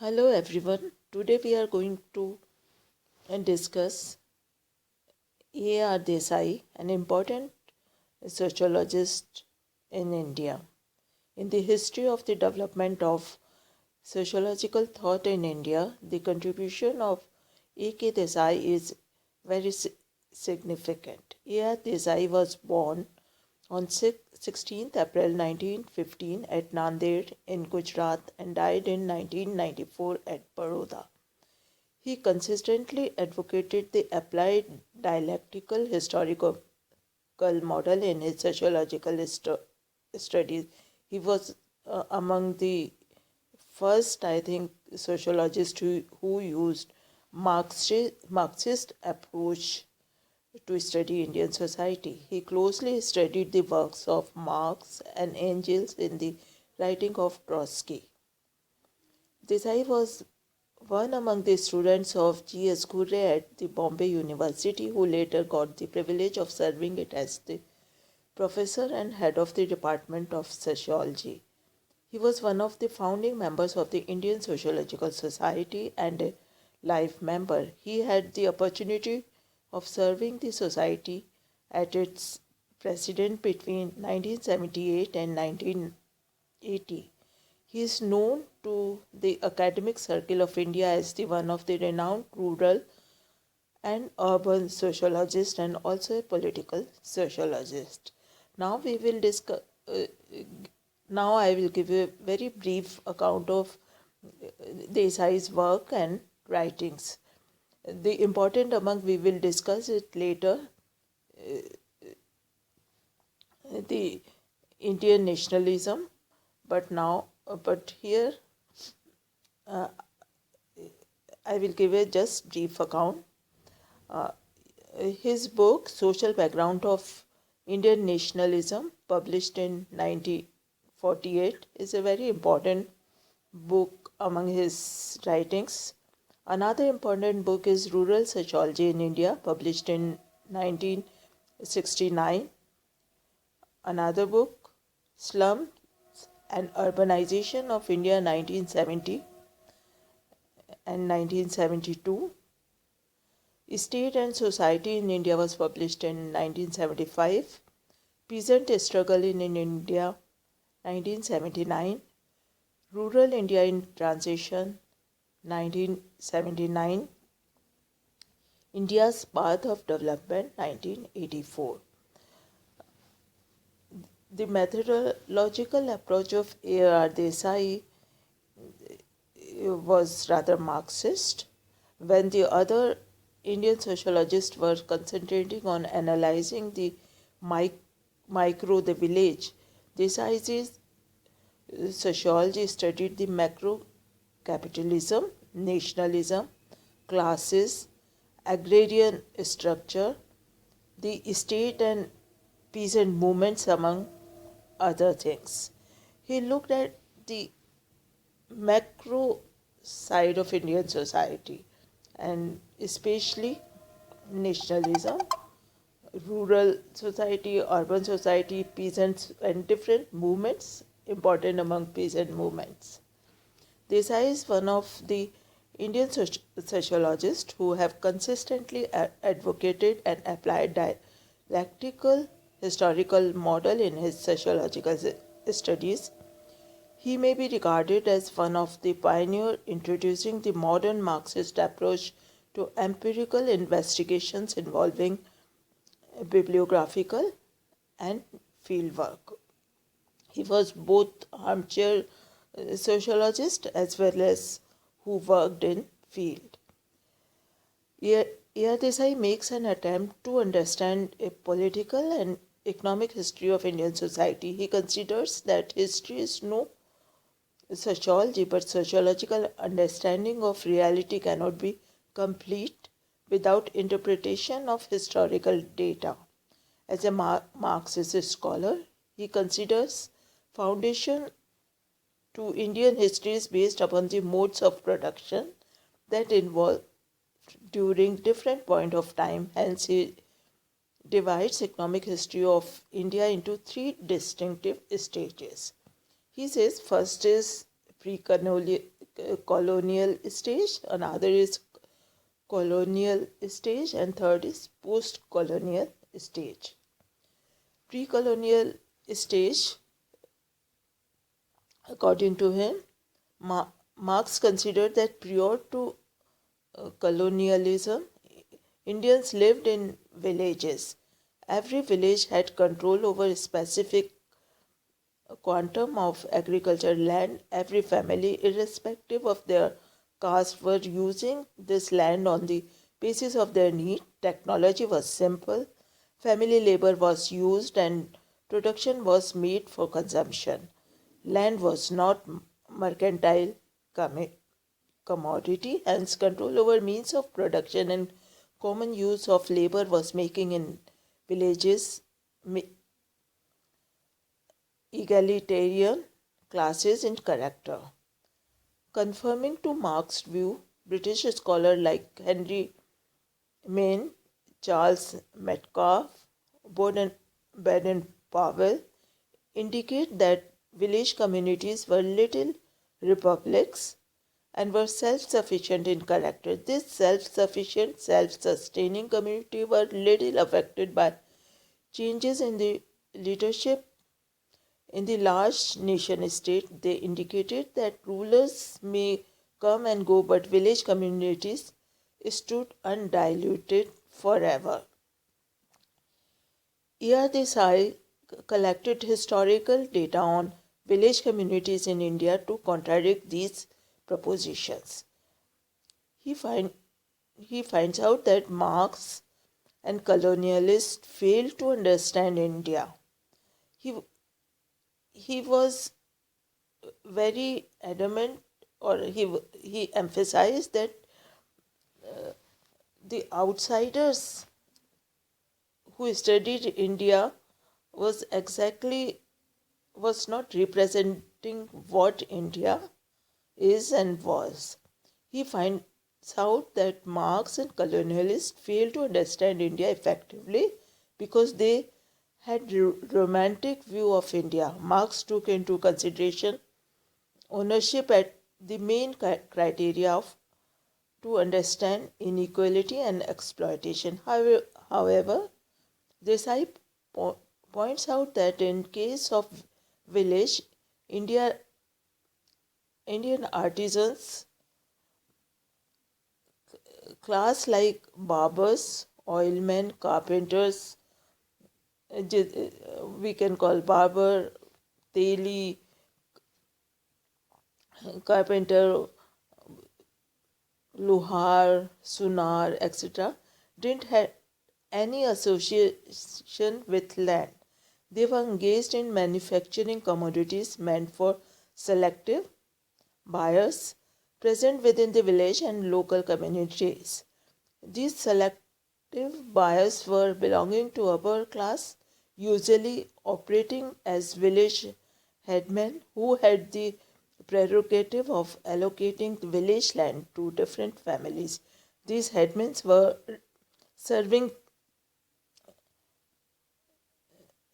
Hello everyone. Today we are going to discuss A.R. Desai, an important sociologist in India. In the history of the development of sociological thought in India, the contribution of A.K. Desai is very significant. A.R. Desai was born on 16th April 1915 at Nanded in Gujarat and died in 1994 at Baroda. He consistently advocated the applied dialectical historical model in his sociological studies. He was among the first, I think, sociologists who used Marxist approach to study Indian society. He closely studied the works of Marx and Engels in the writing of Trotsky. Desai was one among the students of G.S. Ghurre at the Bombay University, who later got the privilege of serving it as the professor and head of the Department of Sociology. He was one of the founding members of the Indian Sociological Society and a life member. He had the opportunity of serving the society as its president between 1978 and 1980. He is known to the academic circle of India as the one of the renowned rural and urban sociologist and also a political sociologist. Now we will discuss. Now I will give you a very brief account of Desai's work and writings. The important among we will discuss it later. The Indian nationalism, but here I will give a just brief account. His book Social Background of Indian Nationalism, published in 1948, is a very important book among his writings. Another important book is Rural Sociology in India, published in 1969. Another book, Slums and Urbanization of India 1970 and 1972. State and Society in India was published in 1975. Peasant Struggle in India 1979. Rural India in Transition 1979. India's Path of Development 1984. The methodological approach of A.R. Desai was rather Marxist, when the other Indian sociologists were concentrating on analyzing the micro, the village. Desai's sociology studied the macro capitalism, nationalism, classes, agrarian structure, the state and peasant movements, among other things. He looked at the macro side of Indian society and especially nationalism, rural society, urban society, peasants, and different movements, important among peasant movements. Desai is one of the Indian sociologists who have consistently advocated and applied dialectical historical model in his sociological studies. He may be regarded as one of the pioneers introducing the modern Marxist approach to empirical investigations involving bibliographical and fieldwork. He was both armchair sociologist as well as who worked in field. A.R. Desai makes an attempt to understand a political and economic history of Indian society. He considers that history is no sociology, but sociological understanding of reality cannot be complete without interpretation of historical data. As a Marxist scholar, he considers foundation to Indian history is based upon the modes of production that evolved during different point of time. Hence, he divides economic history of India into three distinctive stages. He says first is pre-colonial colonial stage, another is colonial stage, and third is post-colonial stage. Pre-colonial stage, according to him, Marx considered that prior to colonialism, Indians lived in villages. Every village had control over a specific quantum of agricultural land. Every family, irrespective of their caste, were using this land on the basis of their need. Technology was simple, family labor was used, and production was made for consumption. Land was not mercantile commodity, hence control over means of production and common use of labor was making in villages egalitarian classes in character. Confirming to Marx's view, British scholars like Henry Maine, Charles Metcalfe, Baden-Powell indicate that village communities were little republics and were self-sufficient in character. This self-sufficient, self-sustaining community were little affected by changes in the leadership in the large nation-state. They indicated that rulers may come and go, but village communities stood undiluted forever. E.R. Desai collected historical data on village communities in India to contradict these propositions. He finds out that Marx and colonialists failed to understand India. He was very adamant, or he emphasized that the outsiders who studied India was not representing what India is and was. He finds out that Marx and colonialists failed to understand India effectively because they had romantic view of India. Marx took into consideration ownership as the main criteria to understand inequality and exploitation. However, Desai points out that in case of village, Indian artisans, class like barbers, oilmen, carpenters, we can call barber, teli, carpenter, luhar, sunar, etc., didn't have any association with land. They were engaged in manufacturing commodities meant for selective buyers present within the village and local communities. These selective buyers were belonging to upper class, usually operating as village headmen who had the prerogative of allocating the village land to different families. These headmen were serving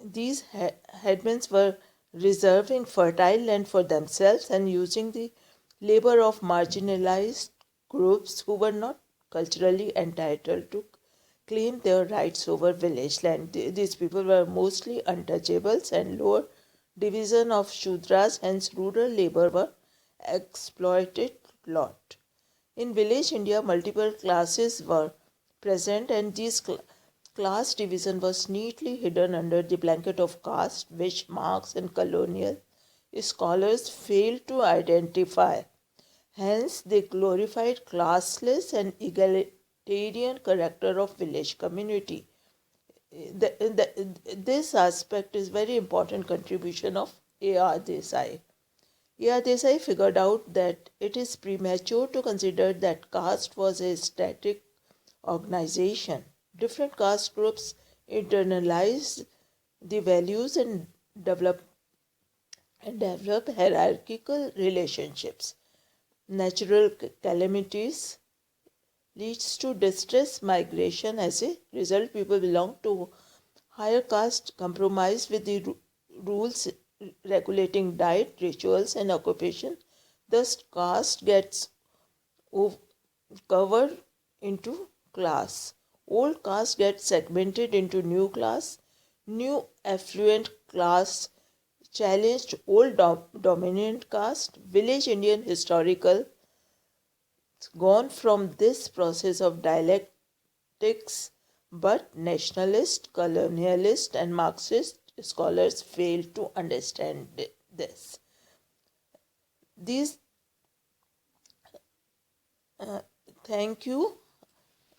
These headmen were reserving fertile land for themselves and using the labor of marginalized groups who were not culturally entitled to claim their rights over village land. These people were mostly untouchables and lower division of Shudras, hence rural labor were exploited lot. In village India, multiple classes were present, and these class division was neatly hidden under the blanket of caste, which Marx and colonial scholars failed to identify. Hence, they glorified classless and egalitarian character of village community. This aspect is very important contribution of A.R. Desai. A.R. Desai figured out that it is premature to consider that caste was a static organization. Different caste groups internalize the values and develop hierarchical relationships. Natural calamities leads to distress migration. As a result, people belong to higher caste compromise with the rules regulating diet, rituals and occupation Thus, caste gets covered into class. Old caste gets segmented into new class. New affluent class challenged old dominant caste. Village Indian historical gone from this process of dialectics, but nationalist, colonialist, and Marxist scholars fail to understand this. These Thank you.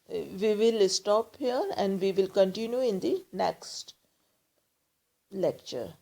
We will stop here and we will continue in the next lecture.